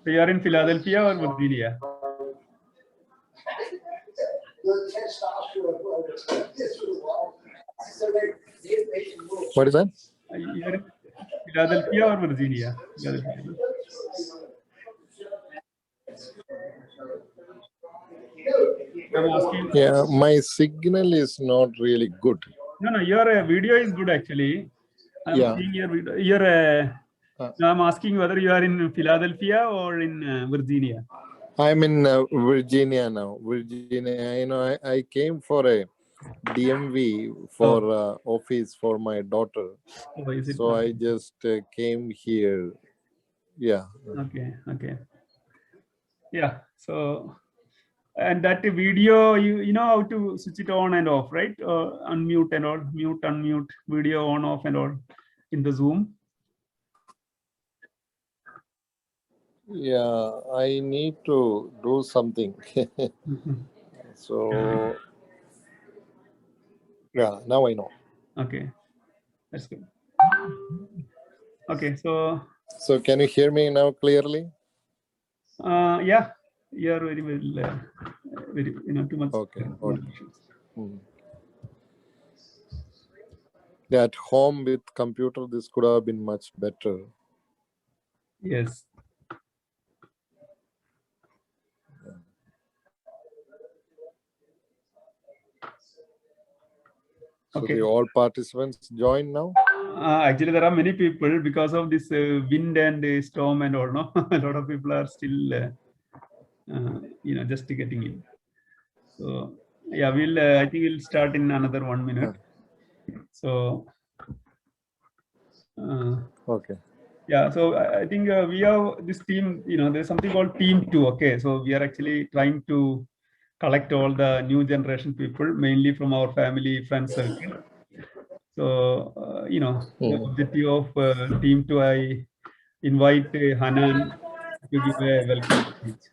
You are in Philadelphia or Virginia? What is that? You are in Philadelphia or Virginia? Philadelphia. I'm asking. Yeah, my signal is not really good. No, your video is good actually. I'm seeing your video. I'm asking whether you are in Philadelphia or in Virginia. I'm in Virginia now. Virginia, you know, I came for a DMV for office for my daughter. Oh, so I just came here. Yeah. Okay. Yeah. So, and that video, you know how to switch it on and off, right? Unmute and all, mute, unmute, video on, off and all in the Zoom. Yeah, I need to do something. So, yeah, now I know. Okay, that's good. Okay, so can you hear me now clearly? Yeah, you are very well, very, too much. Okay. At home with computer, this could have been much better. Yes. So all participants join now? Actually, there are many people because of this wind and storm and all. No, a lot of people are still, just getting in. So yeah, I think we'll start in another 1 minute. So. Okay. Yeah, so I think we have this team. There's something called Team2. Okay, so we are actually trying to collect all the new generation people, mainly from our family, friend circle. So, the objective of Team2, I invite Hanan to give a welcome speech.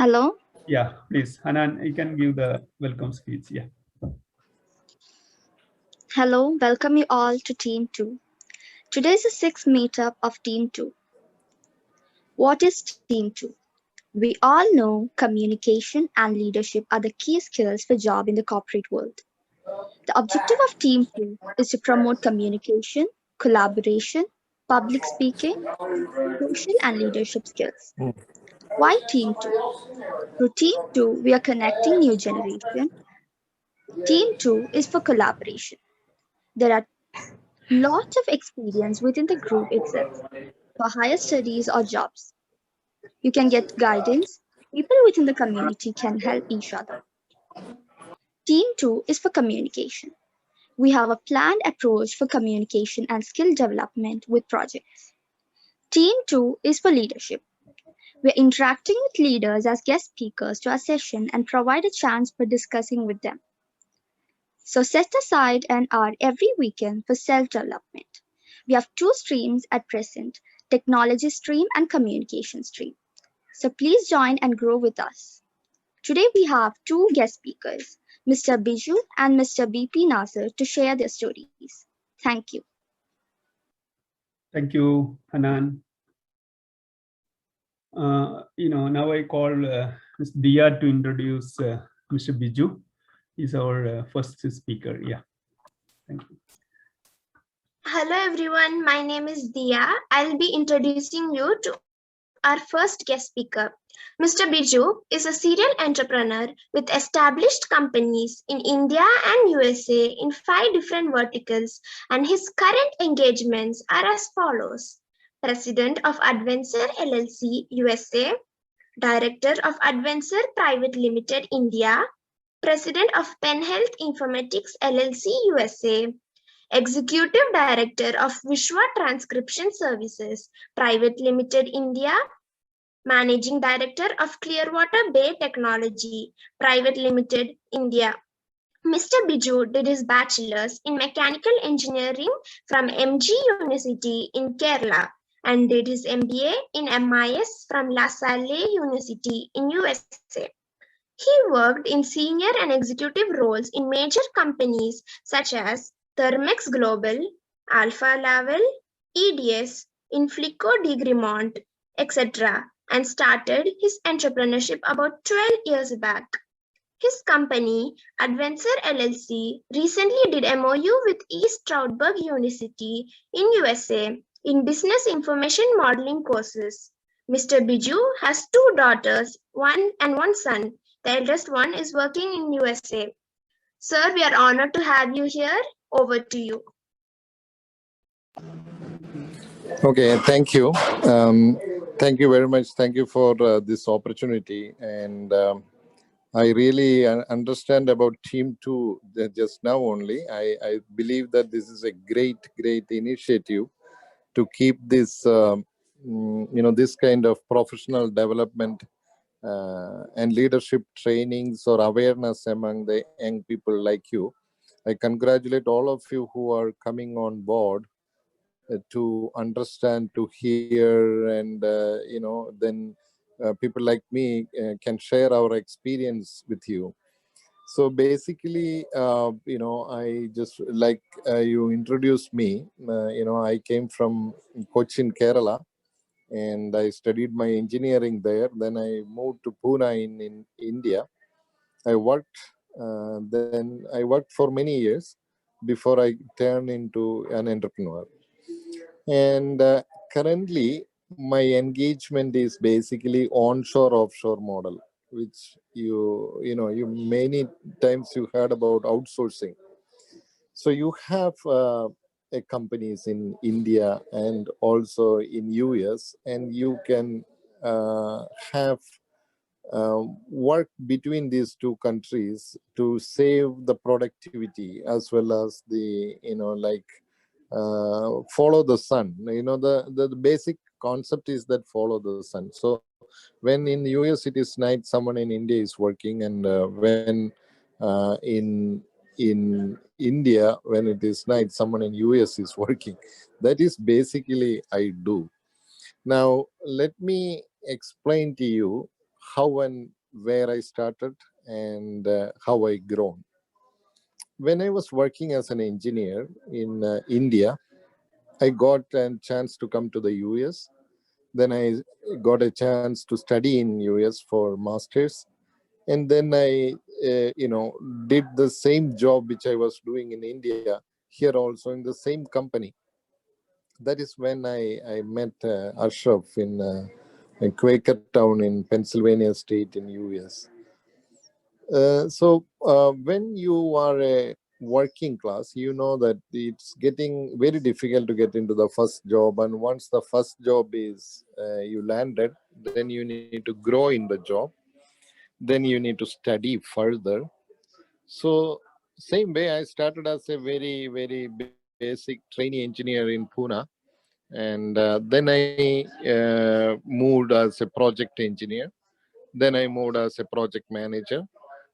Hello? Yeah, please, Hanan, you can give the welcome speech. Yeah. Hello, welcome you all to Team2. Today is the 6th meetup of Team2. What is Team2? We all know communication and leadership are the key skills for job in the corporate world. The objective of Team2 is to promote communication, collaboration, public speaking, social and leadership skills. Why Team2? Through Team2, we are connecting new generation. Team2 is for collaboration. There are lots of experience within the group itself for higher studies or jobs. You can get guidance. People within the community can help each other. Team2 is for communication. We have a planned approach for communication and skill development with projects. Team2 is for leadership. We're interacting with leaders as guest speakers to our session and provide a chance for discussing with them. So set aside an hour every weekend for self-development. We have 2 streams at present, technology stream and communication stream. So please join and grow with us. Today we have 2 guest speakers, Mr. Biju and Mr. BP Nasser, to share their stories. Thank you. Thank you, Hanan. Now I call Ms. Dia to introduce Mr. Biju. He's our first speaker. Yeah, thank you. Hello everyone, my name is Dia. I'll be introducing you to our first guest speaker. Mr. Biju is a serial entrepreneur with established companies in India and USA in 5 different verticals, and his current engagements are as follows: President of Advenser LLC USA, Director of Advenser Private Limited India, President of Penn Health Informatics LLC USA, Executive Director of Vishwa Transcription Services Private Limited India, Managing Director of Clearwater Bay Technology Private Limited India. Mr. Biju did his bachelor's in mechanical engineering from MG University in Kerala and did his MBA in MIS from La Salle University in USA. He worked in senior and executive roles in major companies such as Thermex Global, Alpha Laval, EDS, in Flico de Grimont, etc., and started his entrepreneurship about 12 years back. His company, Advenser LLC, recently did MOU with East Stroudsburg University in USA in business information modeling courses. Mr. Biju has two daughters, one son. The eldest one is working in USA. Sir, we are honored to have you here. Over to you. Okay, thank you. Thank you very much. Thank you for this opportunity. And I really understand about Team2 just now only. I believe that this is a great initiative to keep this, this kind of professional development and leadership trainings or awareness among the young people like you. I congratulate all of you who are coming on board to understand, to hear, and then people like me can share our experience with you. So basically, I just like you introduced me. I came from Cochin, Kerala, and I studied my engineering there. Then I moved to Pune in India. I worked. Then I worked for many years before I turned into an entrepreneur. And currently, my engagement is basically onshore offshore model, which you many times you heard about outsourcing. So you have companies in India and also in US, and you can have work between these two countries to save the productivity as well as the follow the sun. The basic concept is that follow the sun. So when in the US it is night, someone in India is working, and when in India when it is night, someone in US is working. That is basically I do. Now let me explain to you how and where I started and how I grown. When I was working as an engineer in India, I got a chance to come to the US. Then I got a chance to study in US for masters. And then I, did the same job which I was doing in India here also in the same company. That is when I met Ashraf in Quaker Town in Pennsylvania State in US. So when you are a working class, you know that it's getting very difficult to get into the first job. And once the first job is you landed, then you need to grow in the job. Then you need to study further. So same way, I started as a very basic trainee engineer in Pune. And then I moved as a project engineer. Then I moved as a project manager.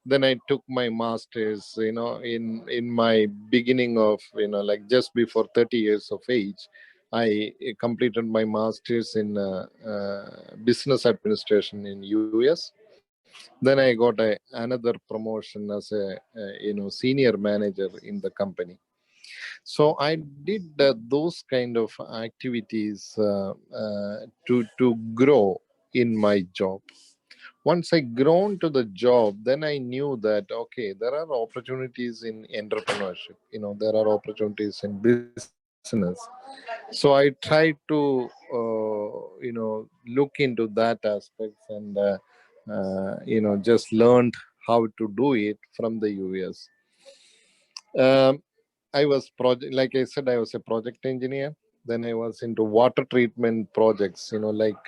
Then I took my master's, in my beginning of, like just before 30 years of age, I completed my master's in business administration in US. Then I got another promotion as a, senior manager in the company. So I did those kind of activities to grow in my job. Once I grown to the job, then I knew that okay, there are opportunities in entrepreneurship. There are opportunities in business. So I tried to look into that aspects, and just learned how to do it from the US. Um, I was like I said, I was a project engineer. Then I was into water treatment projects, like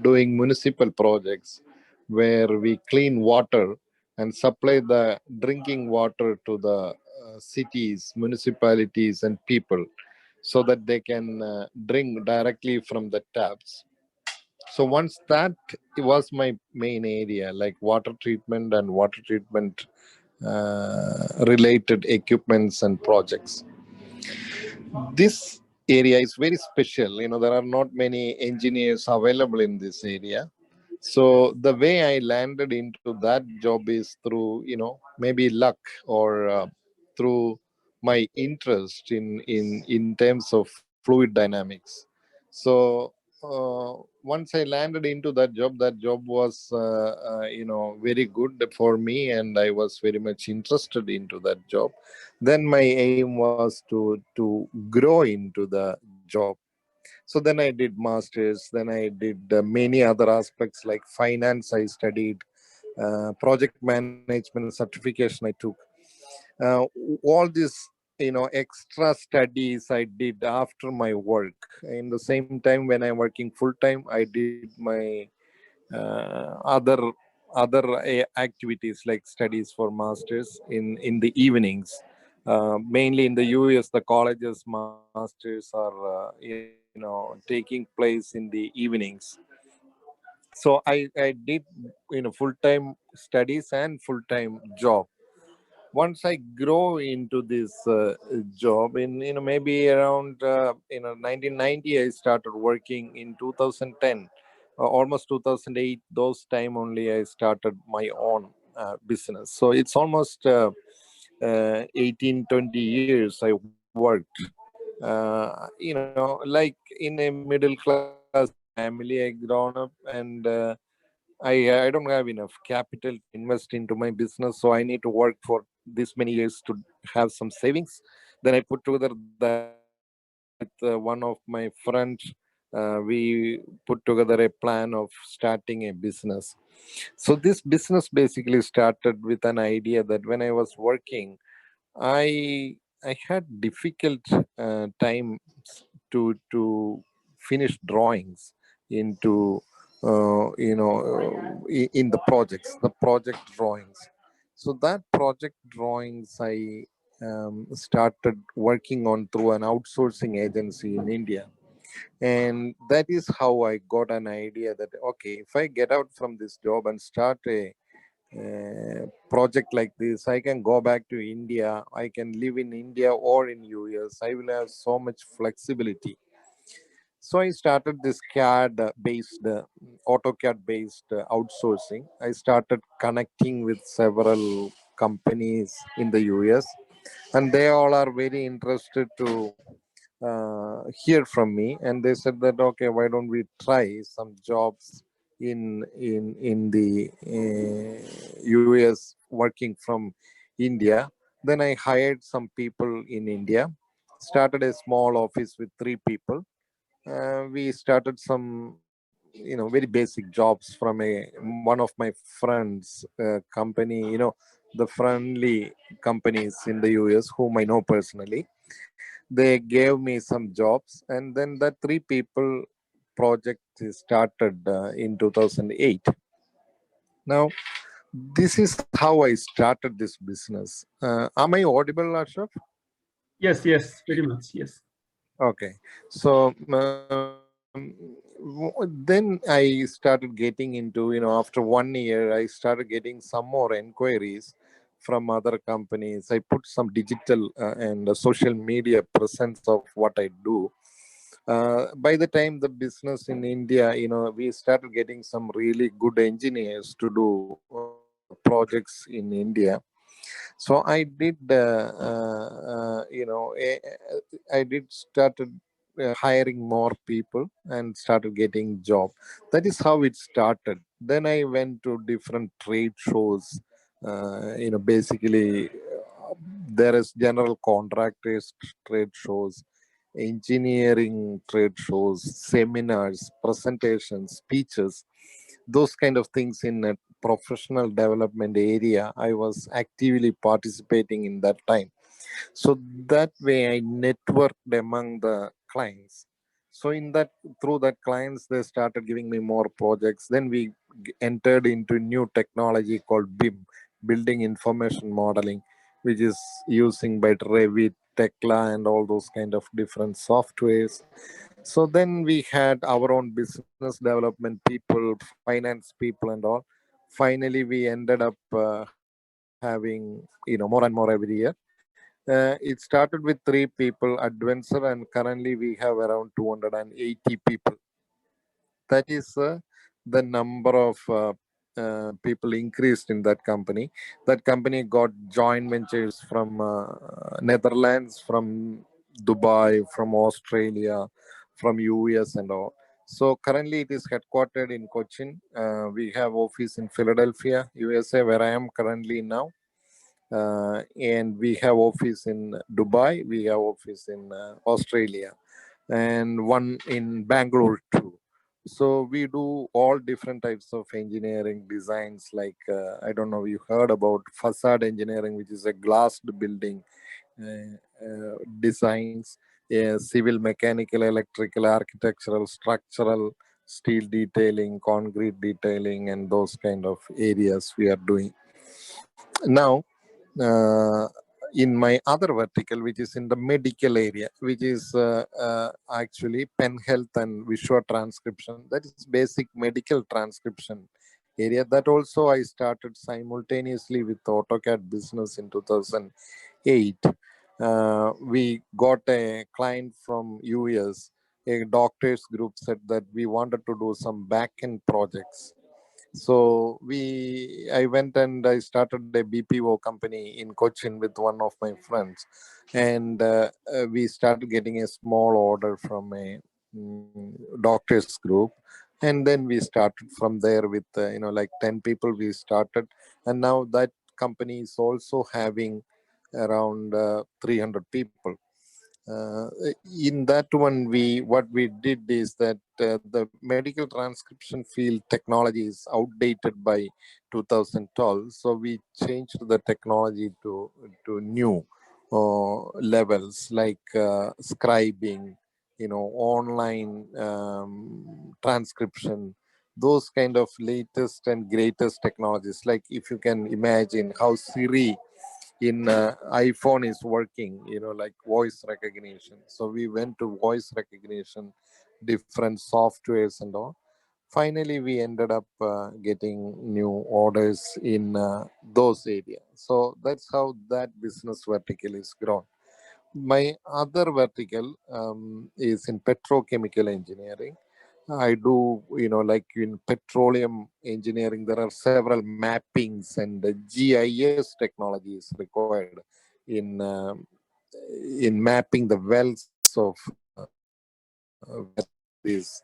doing municipal projects where we clean water and supply the drinking water to the cities, municipalities, and people so that they can drink directly from the taps. So once that was my main area, like water treatment and water treatment related equipments and projects. This area is very special. There are not many engineers available in this area. So the way I landed into that job is through, maybe luck or through my interest in terms of fluid dynamics. So once I landed into that job was very good for me, and I was very much interested into that job. Then my aim was to grow into the job. So then I did masters, then I did many other aspects like finance I studied, project management certification I took. uh, all these extra studies I did after my work. In the same time, when I'm working full time, I did my other activities like studies for masters in the evenings. Mainly in the US, the colleges masters are taking place in the evenings. So I did full time studies and full time job. Once I grow into this job in maybe around 1990, I started working. In 2010, almost 2008, those time only I started my own business. So it's almost 18-20 years I worked. Like in a middle class family I grown up, and I don't have enough capital to invest into my business, so I need to work for this many years to have some savings. Then I put together that with one of my friends. We put together a plan of starting a business. So this business basically started with an idea that when I was working, I had difficult time to finish drawings into in the projects, the project drawings. So that project drawings I started working on through an outsourcing agency in India. And that is how I got an idea that okay, if I get out from this job and start a project like this, I can go back to India, I can live in India or in US, I will have so much flexibility. So I started this CAD based, AutoCAD based outsourcing. I started connecting with several companies in the US, and they all are very interested to hear from me. And they said that okay, why don't we try some jobs in the US working from India. Then I hired some people in India, started a small office with 3 people. We started some very basic jobs from one of my friends company, the friendly companies in the US whom I know personally. They gave me some jobs, and then that 3 people project is started in 2008. Now this is how I started this business. Am I audible, Ashraf? Yes, very much. Yes. Okay. So then I started getting into, after 1 year, I started getting some more inquiries from other companies. I put some digital and social media presence of what I do. By the time the business in India, we started getting some really good engineers to do projects in India. So I did I did started hiring more people and started getting job. That is how it started. Then I went to different trade shows. Basically there is general contractors trade shows, engineering trade shows, seminars, presentations, speeches, those kind of things in a professional development area. I was actively participating in that time. So that way I networked among the clients. So in that, through that clients, they started giving me more projects. Then we entered into new technology called BIM, building information modeling, which is using by Revit, Tekla, and all those kind of different softwares. So then we had our own business development people, finance people, and all. Finally, we ended up having more and more every year. It started with 3 people, Advenser, and currently we have around 280 people. That is the number of people increased in that company. That company got joint ventures from Netherlands, from Dubai, from Australia, from US and all. So currently it is headquartered in Cochin. We have office in Philadelphia, USA, where I am currently now. And we have office in Dubai, we have office in Australia, and one in Bangalore too. So we do all different types of engineering designs, like I don't know, you heard about facade engineering, which is a glassed building designs, civil, mechanical, electrical, architectural, structural, steel detailing, concrete detailing, and those kind of areas we are doing. Now, uh, in my other vertical, which is in the medical area, which is actually pen health and visual transcription, that is basic medical transcription area. That also I started simultaneously with AutoCAD business in 2008. We got a client from US, a doctors group said that we wanted to do some back-end projects. So I went and I started a BPO company in Cochin with one of my friends, and we started getting a small order from a doctors group, and then we started from there with like 10 people we started, and now that company is also having around 300 people. In that one, what we did is that the medical transcription field technology is outdated by 2012, so we changed the technology to new levels, like scribing, online transcription, those kind of latest and greatest technologies. Like if you can imagine how Siri in iPhone is working, like voice recognition. So we went to voice recognition, different softwares and all. Finally, we ended up getting new orders in those areas. So that's how that business vertical is grown. My other vertical is in petrochemical engineering. I do, like in petroleum engineering, there are several mappings and GIS technologies required in uh, in mapping the wells of where this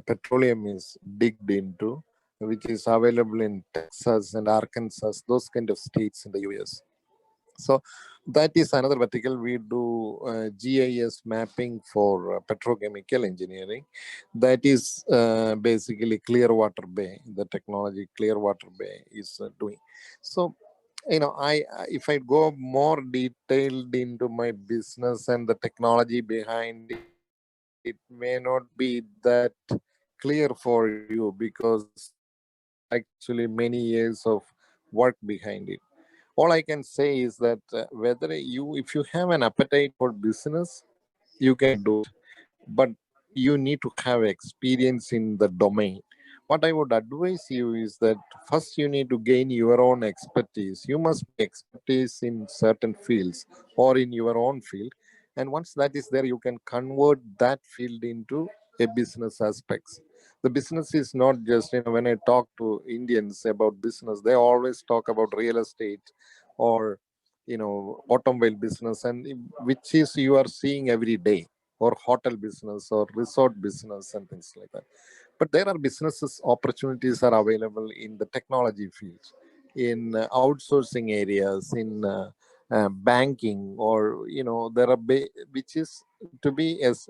petroleum is digged into, which is available in Texas and Arkansas, those kind of states in the US. So that is another vertical. We do GIS mapping for petrochemical engineering. That is basically Clearwater Bay, the technology Clearwater Bay is doing. So, if I go more detailed into my business and the technology behind it, it may not be that clear for you, because there are actually many years of work behind it. All I can say is that if you have an appetite for business, you can do it, but you need to have experience in the domain. What I would advise you is that first you need to gain your own expertise. You must be expertise in certain fields or in your own field, and once that is there, you can convert that field into a business aspects. The business is not just, when I talk to Indians about business, they always talk about real estate or automobile business, and which is you are seeing every day, or hotel business or resort business and things like that. But there are businesses opportunities are available in the technology fields, in outsourcing areas, in banking, or there are which is to be as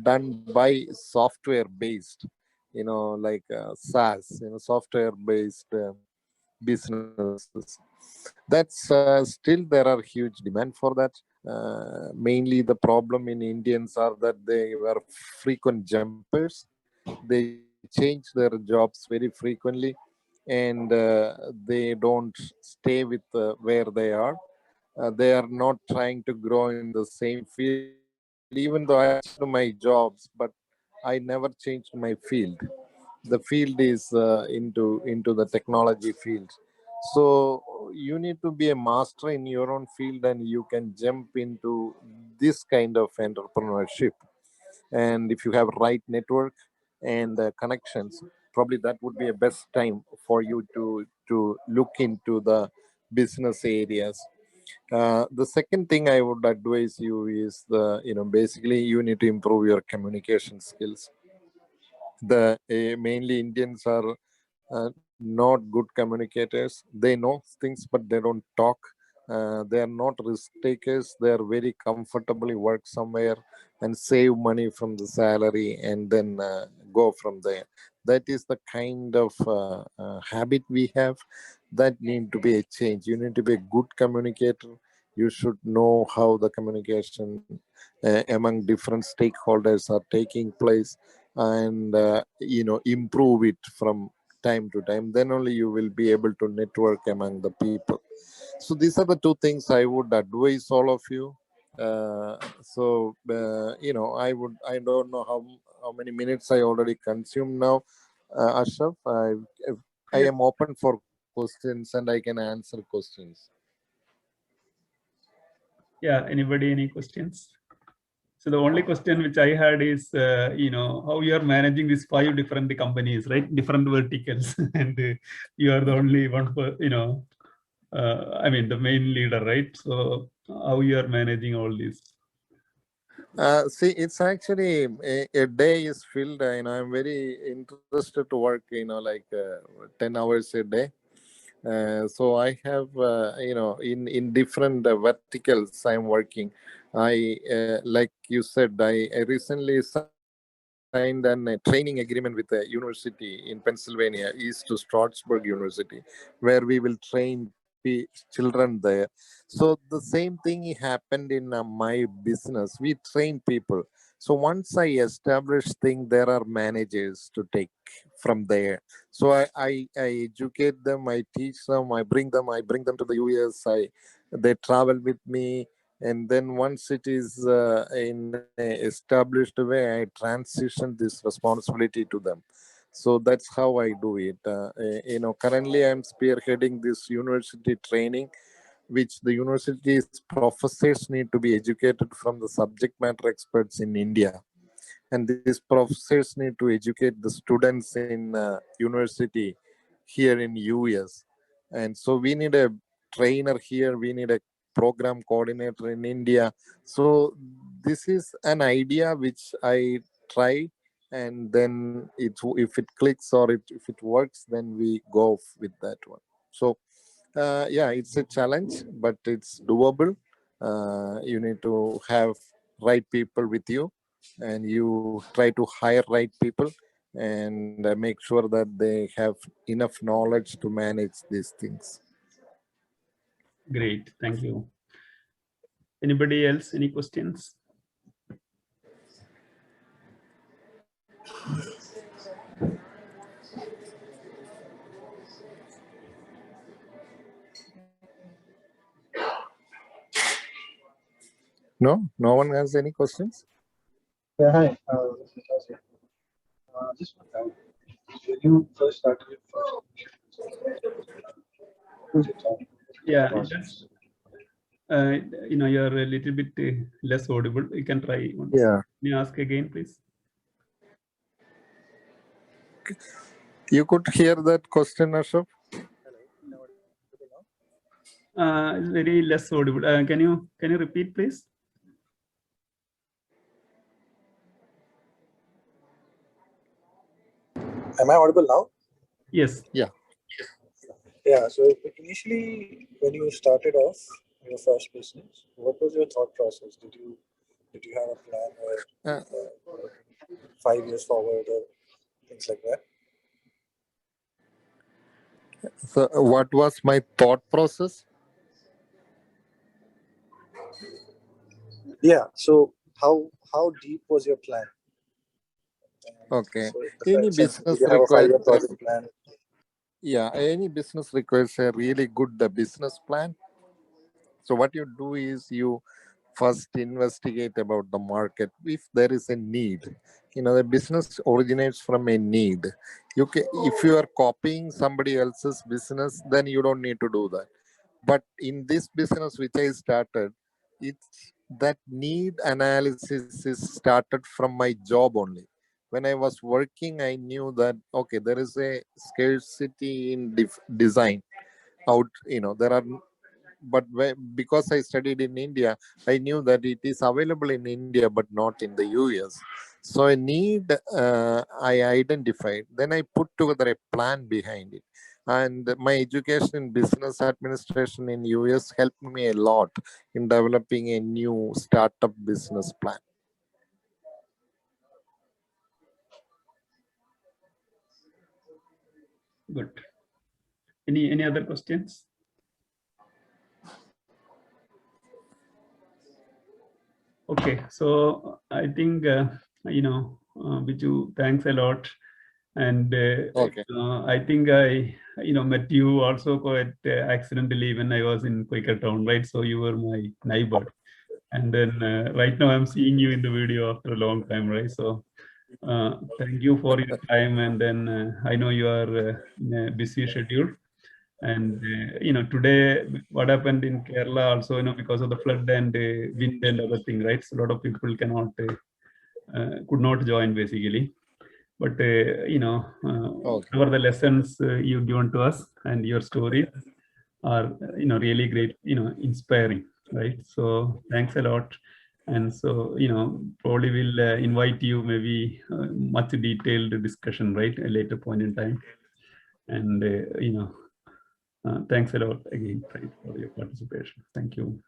done by software based, like SaaS, software based businesses. That's still there are huge demand for that. Mainly the problem in Indians are that they were frequent jumpers. They change their jobs very frequently, and they don't stay with where they are. They are not trying to grow in the same field. Even though I changed my jobs, but I never changed my field. The field is into the technology field. So you need to be a master in your own field, and you can jump into this kind of entrepreneurship. And if you have right network and connections, probably that would be a best time for you to look into the business areas. The second thing I would advise you is basically you need to improve your communication skills. The mainly Indians are not good communicators. They know things, but they don't talk. They are not risk takers. They are very comfortably work somewhere and save money from the salary and then go from there. That is the kind of habit we have that need to be a change. You need to be a good communicator. You should know how the communication among different stakeholders are taking place, and improve it from time to time. Then only you will be able to network among the people. So these are the two things I would advise all of you. I don't know how many minutes I already consumed now. Ashraf, I am open for questions and I can answer questions. Yeah, anybody, any questions? So the only question which I had is, how you are managing these 5 different companies, right? Different verticals, and you are the only one, the main leader, right? So how you are managing all this? See, it's actually a day is filled. I'm very interested to work. 10 hours a day. So I have, in different verticals I'm working. Like you said, I recently signed a training agreement with a university in Pennsylvania, East to Stroudsburg University, where we will train children there. So the same thing happened in my business. We train people. So once I establish thing, there are managers to take from there. So I educate them, I teach them, I bring them to the US. They travel with me, and then once it is in a established way, I transition this responsibility to them. So that's how I do it. Currently I'm spearheading this university training, which the university's professors need to be educated from the subject matter experts in India, and these professors need to educate the students in university here in US. And so we need a trainer here, we need a program coordinator in India. So this is an idea which I try, and then if it clicks or if it works, then we go with that one. So it's a challenge, but it's doable. You need to have right people with you, and you try to hire right people, and make sure that they have enough knowledge to manage these things. Great, thank you. Anybody else? Any questions? No one has any questions? Yeah, hi. This is Joseph. Just one time. When you first started your first, what was your time? Yeah, you're a little bit less audible. You can try once. Yeah. Can you ask again, please? You could hear that question, Ashraf? It's very less audible. Can you repeat, please? Am I audible now? Yes. Yeah. Yeah. So initially, when you started off your first business, what was your thought process? Did you have a plan where 5 years forward or things like that? So what was my thought process? Yeah. So how deep was your plan? Okay. So Any did business you have a requires 5-year project plan? any business requires a really good business plan. So what you do is you first investigate about the market. If there is a need, the business originates from a need. If you are copying somebody else's business, then you don't need to do that. But in this business which I started, it's that need analysis is started from my job only. When I was working, I knew that okay, there is a scarcity in design out. There are but because I studied in India, I knew that it is available in India, but not in the US. So a need I identified. Then I put together a plan behind it. And my education in business administration in US helped me a lot in developing a new startup business plan. Good. Any other questions? Okay, so I think Biju, thanks a lot. And Okay. I think I met you also quite accidentally when I was in Quaker Town, right? So you were my neighbor, and then right now I'm seeing you in the video after a long time, right? So thank you for your time, and then I know you are in a busy schedule. And today what happened in Kerala also, because of the flood and wind and other thing, right? So a lot of people could not join basically. But whatever the lessons you've given to us and your stories are really great, inspiring, right? So thanks a lot. And so probably we'll invite you maybe much detailed discussion, right, at a later point in time. And thanks a lot again, right, for your participation. Thank you.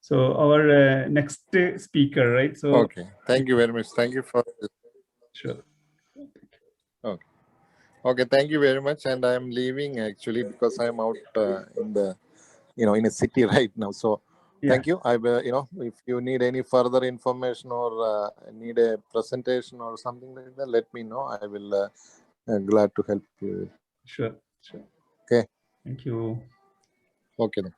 So our next speaker, right? So okay, thank you very much. Thank you for this. Sure. Okay, thank you very much. And I'm leaving actually because I'm out in the in a city right now. So thank you. I will, if you need any further information or need a presentation or something like that, let me know. I will glad to help you. Sure. Okay. Thank you. Okay. Thank you.